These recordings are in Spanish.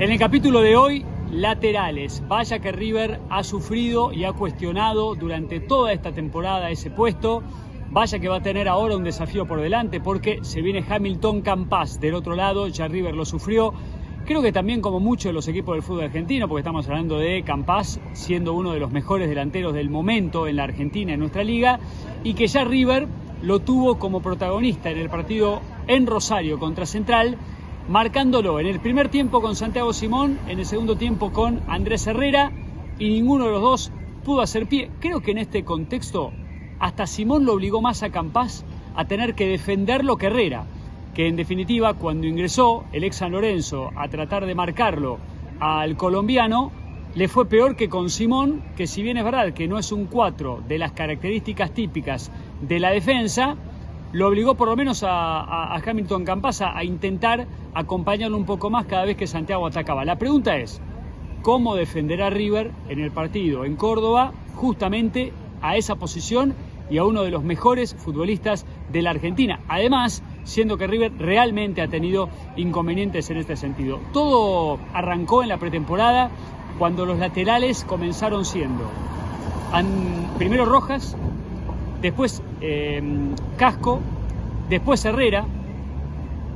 En el capítulo de hoy, laterales. Vaya que River ha sufrido y ha cuestionado durante toda esta temporada ese puesto. Vaya que va a tener ahora un desafío por delante porque se viene Hamilton Campas del otro lado, ya River lo sufrió. Creo que también como muchos de los equipos del fútbol argentino, porque estamos hablando de Campas siendo uno de los mejores delanteros del momento en la Argentina, en nuestra liga, y que ya River lo tuvo como protagonista en el partido en Rosario contra Central, marcándolo en el primer tiempo con Santiago Simón, en el segundo tiempo con Andrés Herrera, y ninguno de los dos pudo hacer pie. Creo que en este contexto hasta Simón lo obligó más a Campas a tener que defenderlo que Herrera, que en definitiva cuando ingresó el ex San Lorenzo a tratar de marcarlo al colombiano, le fue peor que con Simón, que si bien es verdad que no es un 4 de las características típicas de la defensa, lo obligó por lo menos a Hamilton Campas a intentar acompañarlo un poco más cada vez que Santiago atacaba. La pregunta es, ¿cómo defenderá River en el partido en Córdoba justamente a esa posición y a uno de los mejores futbolistas de la Argentina? Además, siendo que River realmente ha tenido inconvenientes en este sentido. Todo arrancó en la pretemporada cuando los laterales comenzaron siendo primero Rojas, después Casco, después Herrera,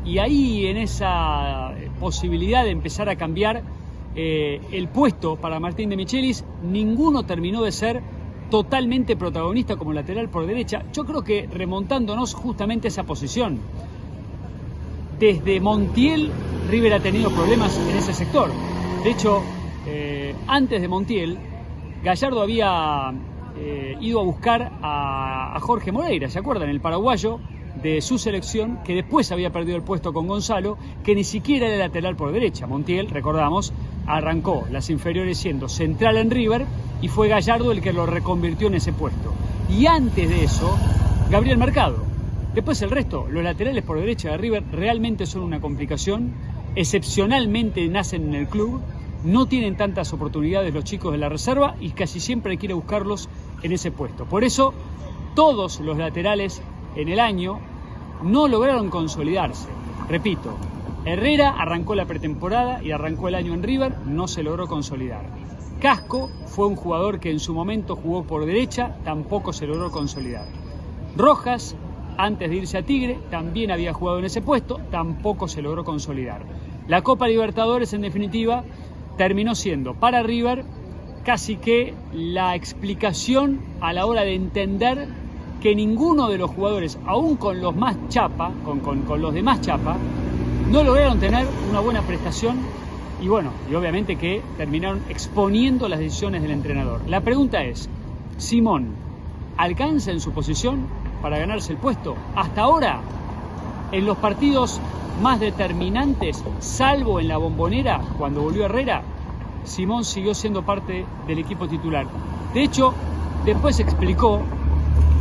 y ahí en esa posibilidad de empezar a cambiar el puesto para Martín de Michelis, ninguno terminó de ser totalmente protagonista como lateral por derecha. Yo creo que remontándonos justamente a esa posición, desde Montiel River ha tenido problemas en ese sector. De hecho, antes de Montiel, Gallardo había ido a buscar a Jorge Moreira, ¿se acuerdan? El paraguayo de su selección, que después había perdido el puesto con Gonzalo, que ni siquiera era lateral por derecha. Montiel, recordamos, arrancó las inferiores siendo central en River y fue Gallardo el que lo reconvirtió en ese puesto. Y antes de eso, Gabriel Mercado. Después el resto, los laterales por derecha de River realmente son una complicación, excepcionalmente nacen en el club, no tienen tantas oportunidades los chicos de la reserva y casi siempre hay que ir a buscarlos en ese puesto. Por eso, todos los laterales en el año no lograron consolidarse. Repito, Herrera arrancó la pretemporada y arrancó el año en River, no se logró consolidar. Casco fue un jugador que en su momento jugó por derecha, tampoco se logró consolidar. Rojas, antes de irse a Tigre, también había jugado en ese puesto, tampoco se logró consolidar. La Copa Libertadores, en definitiva, terminó siendo para River casi que la explicación a la hora de entender que ninguno de los jugadores, aún con los más chapa, con los demás chapa, no lograron tener una buena prestación y bueno, y obviamente que terminaron exponiendo las decisiones del entrenador. La pregunta es, ¿Simón alcanza en su posición para ganarse el puesto? Hasta ahora, en los partidos más determinantes, salvo en la Bombonera, cuando volvió Herrera, Simón siguió siendo parte del equipo titular. De hecho, después explicó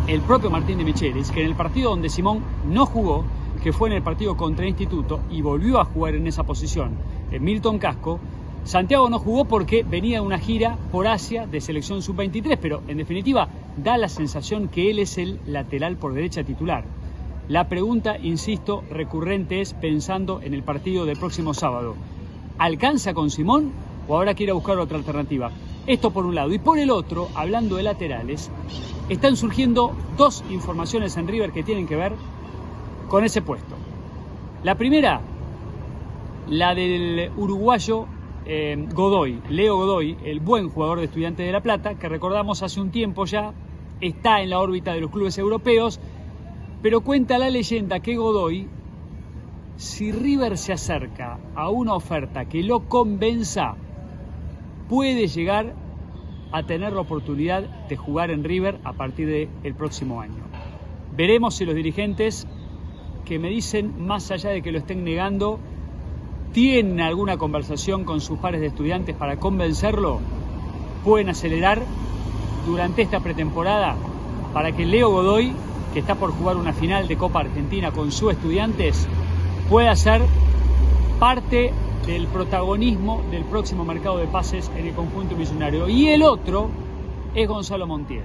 el propio Martín de Michelis que en el partido donde Simón no jugó, que fue en el partido contra Instituto y volvió a jugar en esa posición, en Milton Casco, Santiago no jugó porque venía de una gira por Asia de selección sub-23, pero en definitiva da la sensación que él es el lateral por derecha titular. La pregunta, insisto, recurrente es pensando en el partido del próximo sábado. ¿Alcanza con Simón o ahora quiere buscar otra alternativa? Esto por un lado. Y por el otro, hablando de laterales, están surgiendo dos informaciones en River que tienen que ver con ese puesto. La primera, la del uruguayo Godoy, Leo Godoy, el buen jugador de Estudiantes de La Plata, que recordamos hace un tiempo ya está en la órbita de los clubes europeos, pero cuenta la leyenda que Godoy, si River se acerca a una oferta que lo convenza, puede llegar a tener la oportunidad de jugar en River a partir del próximo año. Veremos si los dirigentes, que me dicen, más allá de que lo estén negando, tienen alguna conversación con sus pares de Estudiantes para convencerlo, pueden acelerar durante esta pretemporada para que Leo Godoy, que está por jugar una final de Copa Argentina con sus Estudiantes, pueda ser parte del protagonismo del próximo mercado de pases en el conjunto millonario. Y el otro es Gonzalo Montiel.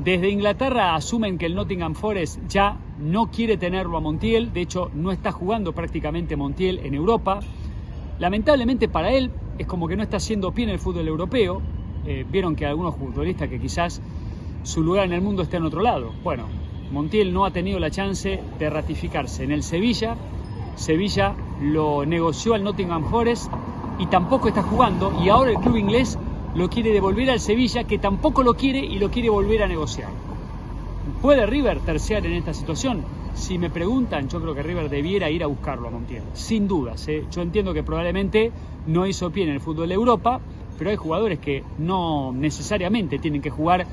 Desde Inglaterra asumen que el Nottingham Forest ya no quiere tenerlo a Montiel, de hecho no está jugando prácticamente Montiel en Europa. Lamentablemente para él es como que no está haciendo pie en el fútbol europeo. Vieron que algunos futbolistas que quizás su lugar en el mundo está en otro lado. Bueno, Montiel no ha tenido la chance de ratificarse en el Sevilla. Sevilla lo negoció al Nottingham Forest y tampoco está jugando, y ahora el club inglés lo quiere devolver al Sevilla, que tampoco lo quiere y lo quiere volver a negociar. ¿Puede River terciar en esta situación? Si me preguntan, yo creo que River debiera ir a buscarlo a Montiel, sin dudas. Yo entiendo que probablemente no hizo pie en el fútbol de Europa, pero hay jugadores que no necesariamente tienen que jugar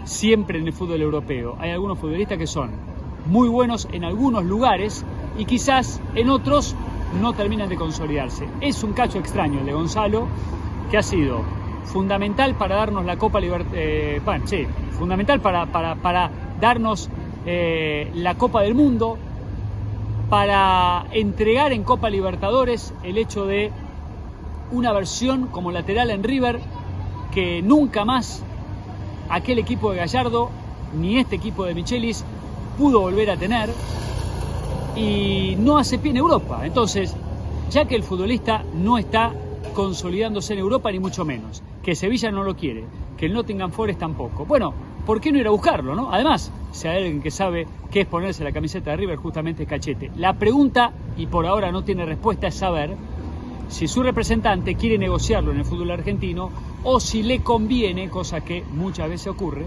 siempre en el fútbol europeo. Hay algunos futbolistas que son muy buenos en algunos lugares y quizás en otros no terminan de consolidarse. Es un caso extraño el de Gonzalo, que ha sido fundamental para darnos la Copa Libertadores, fundamental para darnos la Copa del Mundo, para entregar en Copa Libertadores el hecho de una versión como lateral en River que nunca más aquel equipo de Gallardo ni este equipo de Michelis pudo volver a tener, y no hace pie en Europa. Entonces, ya que el futbolista no está consolidándose en Europa, ni mucho menos, que Sevilla no lo quiere, que el Nottingham Forest tampoco, bueno, ¿por qué no ir a buscarlo, no? Además, si hay alguien que sabe qué es ponerse la camiseta de River, justamente es Cachete. La pregunta, y por ahora no tiene respuesta, es saber si su representante quiere negociarlo en el fútbol argentino o si le conviene, cosa que muchas veces ocurre,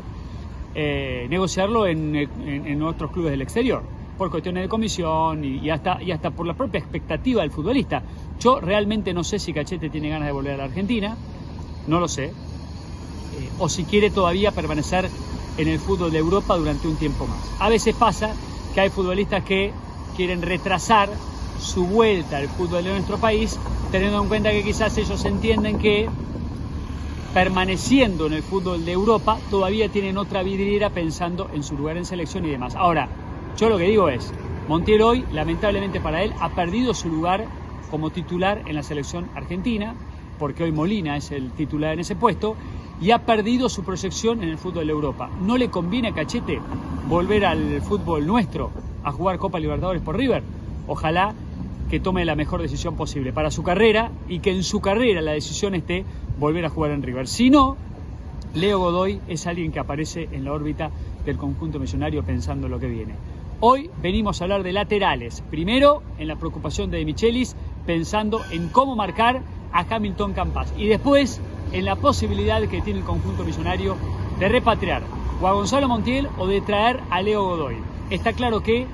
negociarlo en otros clubes del exterior, por cuestiones de comisión y hasta por la propia expectativa del futbolista. Yo realmente no sé si Cachete tiene ganas de volver a la Argentina, no lo sé, o si quiere todavía permanecer en el fútbol de Europa durante un tiempo más. A veces pasa que hay futbolistas que quieren retrasar su vuelta al fútbol de nuestro país, teniendo en cuenta que quizás ellos entienden que permaneciendo en el fútbol de Europa todavía tienen otra vidriera pensando en su lugar en selección y demás. Ahora, yo lo que digo es, Montiel hoy, lamentablemente para él, ha perdido su lugar como titular en la selección argentina, porque hoy Molina es el titular en ese puesto, y ha perdido su proyección en el fútbol de Europa. ¿No le conviene a Cachete volver al fútbol nuestro, a jugar Copa Libertadores por River? Ojalá que tome la mejor decisión posible para su carrera y que en su carrera la decisión esté volver a jugar en River. Si no, Leo Godoy es alguien que aparece en la órbita del conjunto millonario pensando en lo que viene. Hoy venimos a hablar de laterales. Primero, en la preocupación de Michelis, pensando en cómo marcar a Hamilton Campas. Y después, en la posibilidad que tiene el conjunto millonario de repatriar o a Gonzalo Montiel o de traer a Leo Godoy. Está claro que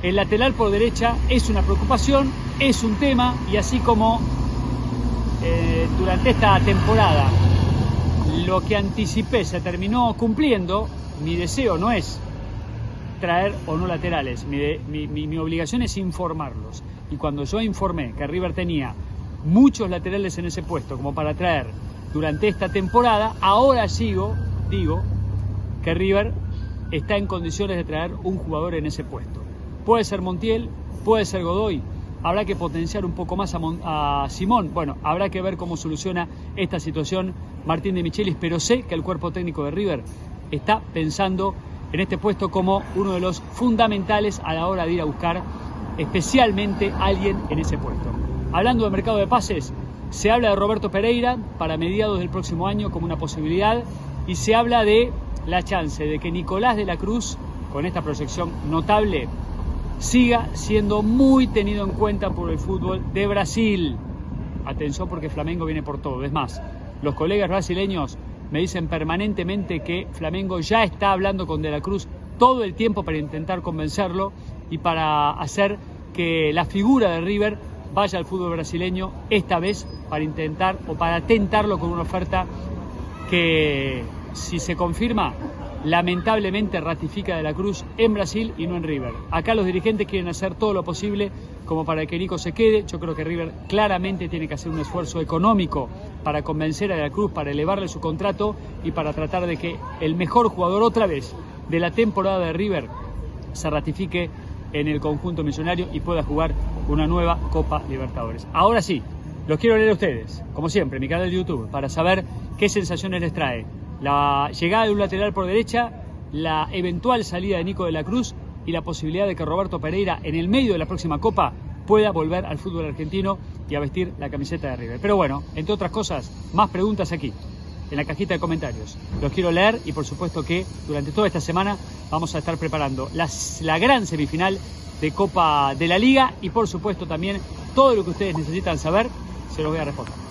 el lateral por derecha es una preocupación, es un tema, y así como durante esta temporada lo que anticipé se terminó cumpliendo, mi deseo no es traer o no laterales, mi obligación es informarlos. Y cuando yo informé que River tenía muchos laterales en ese puesto como para traer durante esta temporada, ahora digo que River está en condiciones de traer un jugador en ese puesto. Puede ser Montiel, puede ser Godoy, habrá que potenciar un poco más a Simón. Bueno, habrá que ver cómo soluciona esta situación Martín de Michelis, pero sé que el cuerpo técnico de River está pensando en este puesto como uno de los fundamentales a la hora de ir a buscar especialmente a alguien en ese puesto. Hablando de mercado de pases, se habla de Roberto Pereira para mediados del próximo año como una posibilidad, y se habla de la chance de que Nicolás de la Cruz, con esta proyección notable, siga siendo muy tenido en cuenta por el fútbol de Brasil. Atención, porque Flamengo viene por todo. Es más, los colegas brasileños me dicen permanentemente que Flamengo ya está hablando con De la Cruz todo el tiempo para intentar convencerlo y para hacer que la figura de River vaya al fútbol brasileño, esta vez para intentar o para tentarlo con una oferta que, si se confirma, lamentablemente ratifica De la Cruz en Brasil y no en River. Acá los dirigentes quieren hacer todo lo posible como para que Nico se quede. Yo creo que River claramente tiene que hacer un esfuerzo económico para convencer a De la Cruz, para elevarle su contrato y para tratar de que el mejor jugador otra vez de la temporada de River se ratifique en el conjunto millonario y pueda jugar una nueva Copa Libertadores. Ahora sí, los quiero leer a ustedes, como siempre, en mi canal de YouTube, para saber qué sensaciones les trae la llegada de un lateral por derecha, la eventual salida de Nico de la Cruz y la posibilidad de que Roberto Pereira, en el medio de la próxima Copa, pueda volver al fútbol argentino y a vestir la camiseta de River. Pero bueno, entre otras cosas, más preguntas aquí, en la cajita de comentarios. Los quiero leer y por supuesto que durante toda esta semana vamos a estar preparando la gran semifinal de Copa de la Liga y por supuesto también todo lo que ustedes necesitan saber se los voy a responder.